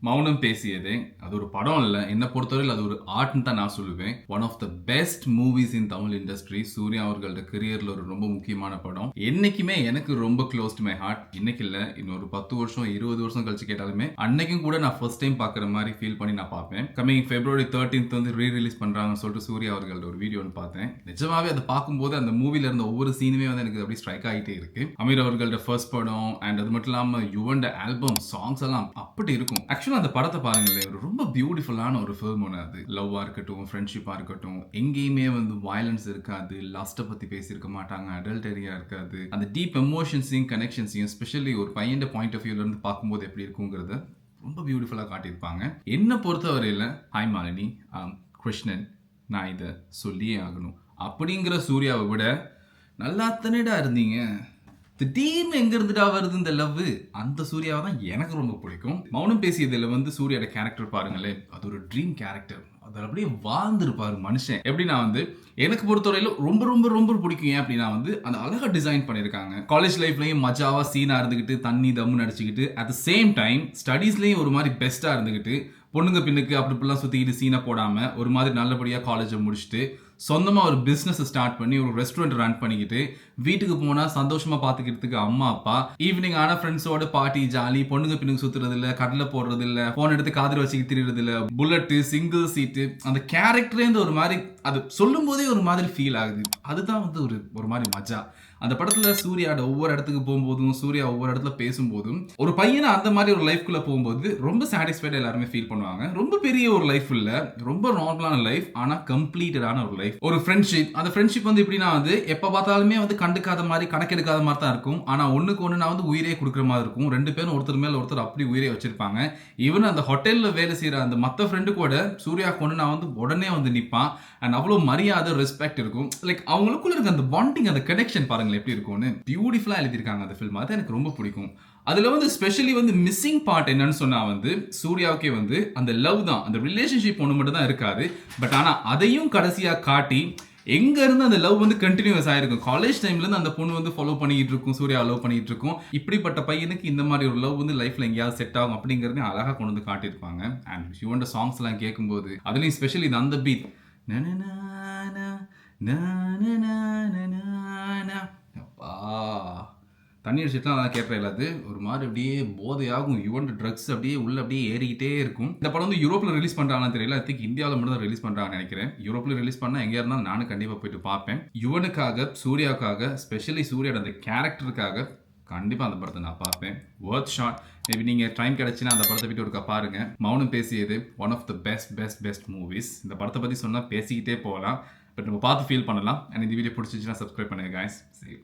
மௌனம் பேசியதே அது ஒரு படம் இல்ல, என்ன பொறுத்தவரையில் அது ஒரு ஆர்ட்னு தான் நான் சொல்லுவேன். One of the best movies in Tamil industry. Suriya அவர்களோட கரியர்ல ஒரு ரொம்ப முக்கியமான படம். என்னைக்குமே எனக்கு ரொம்ப க்ளோஸ் டு மை ஹார்ட். இன்னைக்கு இல்ல, இன்னொரு 10 வருஷம் 20 வருஷம் கழிச்சு கேட்டாலுமே அன்னைக்கும் கூட நான் ஃபர்ஸ்ட் டைம் பார்க்குற மாதிரி ஃபீல் பண்ணி நான் பார்ப்பேன். கமிங் February 13th வந்து ரீ-ரிலீஸ் பண்றாங்கன்னு சொல்லிட்டு சூர்யா அவர்களோட ஒரு வீடியோ பார்த்தேன். நிஜமாவே அதை பார்க்கும்போது அந்த மூவில இருந்த ஒவ்வொரு சீனுமே வந்து எனக்கு அப்படி ஸ்ட்ரைக் ஆகிட்டே இருக்கு. அமீர் அவர்களோட ஃபர்ஸ்ட் படம் அண்ட் அது மட்டும் இல்லாம யுவன் ஆல்பம் சாங்ஸ் எல்லாம் அப்படி இருக்கும். ஆக்சுவலா அந்த படத்தை பாருங்களேன், ஒரு ரொம்ப பியூட்டிஃபுல்லான ஒரு ஃபிலிம் ஒன்று. அது லவ்வா இருக்கட்டும், ஃப்ரெண்ட்ஷிப்பா இருக்கட்டும், எங்கேயுமே வந்து வயலன்ஸ் இருக்காது, லாஸ்ட்டை பத்தி பேசியிருக்க மாட்டாங்க, அடல்டரியா இருக்காது. அந்த டீப் எமோஷன்ஸையும் கனெக்ஷன்ஸையும் ஸ்பெஷலி ஒரு பையன் பாயிண்ட் ஆஃப் வியூல இருந்து பார்க்கும்போது எப்படி இருக்குங்கிறத ரொம்ப பியூட்டிஃபுல்லாக காட்டியிருப்பாங்க. என்னை பொறுத்தவரையில் ஹாய் மாலினி, கிருஷ்ணன், நான் இதை சொல்லியே ஆகணும் அப்படிங்கிற சூர்யாவை விட நல்லா தானேடா இருந்தீங்க, திடீர்னு எங்க இருந்துட்டா வருது இந்த லவ், அந்த சூர்யாவை தான் எனக்கு ரொம்ப பிடிக்கும். மௌனம் பேசியதுல வந்து சூர்யாவோட கேரக்டர் பாருங்களேன், அது ஒரு ட்ரீம் கேரக்டர். அதில் அப்படியே வாழ்ந்துருப்பாரு மனுஷன். எப்படின்னா வந்து எனக்கு பொறுத்தவரையில ரொம்ப ரொம்ப ரொம்ப பிடிக்கும். ஏன் அப்படின்னா வந்து அந்த அழகா டிசைன் பண்ணியிருக்காங்க. காலேஜ் லைஃப்லயும் மஜாவா சீனா இருந்துக்கிட்டு தண்ணி தம்மு நடிச்சுக்கிட்டு அட் த சேம் டைம் ஸ்டடீஸ்லயும் ஒரு மாதிரி பெஸ்டா இருந்துக்கிட்டு பொண்ணுங்க பின்னுக்கு அப்படி இப்படிலாம் சுற்றிக்கிட்டு சீனை போடாமல் ஒரு மாதிரி நல்லபடியாக காலேஜை முடிச்சுட்டு சொந்தமாக ஒரு பிஸ்னஸ் ஸ்டார்ட் பண்ணி ஒரு ரெஸ்டாரண்ட் ரன் பண்ணிக்கிட்டு வீட்டுக்கு போனால் சந்தோஷமாக பார்த்துக்கிறதுக்கு அம்மா அப்பா, ஈவினிங் ஆனால் ஃப்ரெண்ட்ஸோட பார்ட்டி ஜாலி, பொண்ணுங்க பின்னுக்கு சுற்றுறது இல்லை, கடலை போடுறது இல்லை, ஃபோன் எடுத்து காதில் வச்சுக்கிட்டு திரிறது இல்லை, புல்லட்டு சிங்கிள் சீட்டு, அந்த கேரக்டரேந்து ஒரு மாதிரி அது சொல்லும் போதே ஒரு மாதிரி ஃபீல் ஆகுது. அதுதான் வந்து ஒரு மாதிரி மஜா. அந்த படத்துல சூர்யாவோட ஒவ்வொரு இடத்துக்கு போகும்போதும் சூர்யா ஒவ்வொரு இடத்துல பேசும்போதும் ஒரு பையனை அந்த மாதிரி ஒரு லைஃப்குள்ள போகும்போது ரொம்ப சாட்டிஸ்ஃபைடா எல்லாருமே ஃபீல் பண்ணுவாங்க. ரொம்ப பெரிய ஒரு லைஃப் இல்ல, ரொம்ப நார்மலான லைஃப், ஆனா கம்ப்ளீட்டடான ஒரு லைஃப். ஒரு ஃப்ரெண்ட்ஷிப், அந்த ஃப்ரெண்ட்ஷிப் வந்து எப்படின்னா வந்து எப்ப பார்த்தாலுமே வந்து கண்டுக்காத மாதிரி கணக்கெடுக்காத மாதிரி தான் இருக்கும். ஆனா ஒண்ணுக்கு ஒண்ணு நான் வந்து உயிரே கொடுக்குற மாதிரி இருக்கும். ரெண்டு பேரும் ஒருத்தர் மேல ஒருத்தர் அப்படி உயிரே வச்சிருப்பாங்க. ஈவன் அந்த ஹோட்டல்ல வேலை செய்யற அந்த மத்த ஃப்ரெண்டு கூட சூர்யா கொண்டு நான் வந்து உடனே வந்து நிப்பான். அண்ட் அவ்வளவு மரியாதை ரெஸ்பெக்ட் இருக்கும். லைக் அவங்களுக்குள்ள இருக்க அந்த பாண்டிங், அந்த கனெக்ஷன் பாருங்களேன் எப்படி இருக்கும்னு பியூட்டிஃபுல்லா எழுதியிருக்காங்க அந்த ஃபில்ம். அது எனக்கு ரொம்ப பிடிக்கும். அதுல வந்து ஸ்பெஷலி வந்து மிஸ்ஸிங் பார்ட் என்னன்னு சொன்னா வந்து சூர்யாவுக்கே வந்து அந்த லவ் தான், அந்த ரிலேஷன்ஷிப் ஒன்று மட்டும் தான் இருக்காது. பட் ஆனா அதையும் கடைசியா காட்டி எங்க இருந்து அந்த லவ் வந்து கண்டினியூஸ் ஆயிருக்கும். காலேஜ் டைம்ல இருந்து அந்த பொண்ணு வந்து ஃபாலோ பண்ணிட்டு இருக்கும், சூர்யா லவ் பண்ணிட்டு இருக்கும். இப்படிப்பட்ட பையனுக்கு இந்த மாதிரி ஒரு லவ் வந்து லைஃப்ல எங்கேயாவது செட் ஆகும் அப்படிங்கறதையும் அழகா கொண்டு வந்து காட்டியிருப்பாங்க. அண்ட் யுவன் சாங்ஸ் எல்லாம் கேட்கும்போது அதுலயும் ஸ்பெஷலி இது அந்த பீட் தண்ணி அடிச்சுட்டுலாம் நான் கேட்பேன். இல்லாது ஒரு மாதிரி அப்படியே போதையாகும். யுவன் ட்ரக்ஸ் அப்படியே உள்ள அப்படியே ஏறிக்கிட்டே இருக்கும். இந்த படம் வந்து யூரோப்ல ரிலீஸ் பண்றாங்கன்னு தெரியல. ஐ திங்க் இந்தியாவில் மட்டும் தான் ரிலீஸ் பண்றாங்கன்னு நினைக்கிறேன். யூரோப்ல ரிலீஸ் பண்ணா எங்க இருந்தாலும் நானும் கண்டிப்பா போயிட்டு பார்ப்பேன். யுவனுக்காக, சூர்யாவுக்காக, ஸ்பெஷலி சூர்யாவோட அந்த கேரக்டருக்காக கண்டிப்பா அந்த படத்தை நான் பார்ப்பேன். Worth shot. மேபி நீங்க டைம் கிடைச்சுன்னா அந்த படத்தை போயிட்டு ஒருக்கா பாருங்க. Mounam Pesiyadhe one of the best movies. இந்த படத்தை பத்தி சொன்னா பேசிக்கிட்டே போகலாம், பட் நம்ம பார்த்து ஃபீல் பண்ணலாம். அண்ட் இந்த வீடியோ பிடிச்சிச்சுன்னா சப்ஸ்கிரைப் பண்ணுங்க guys. See you.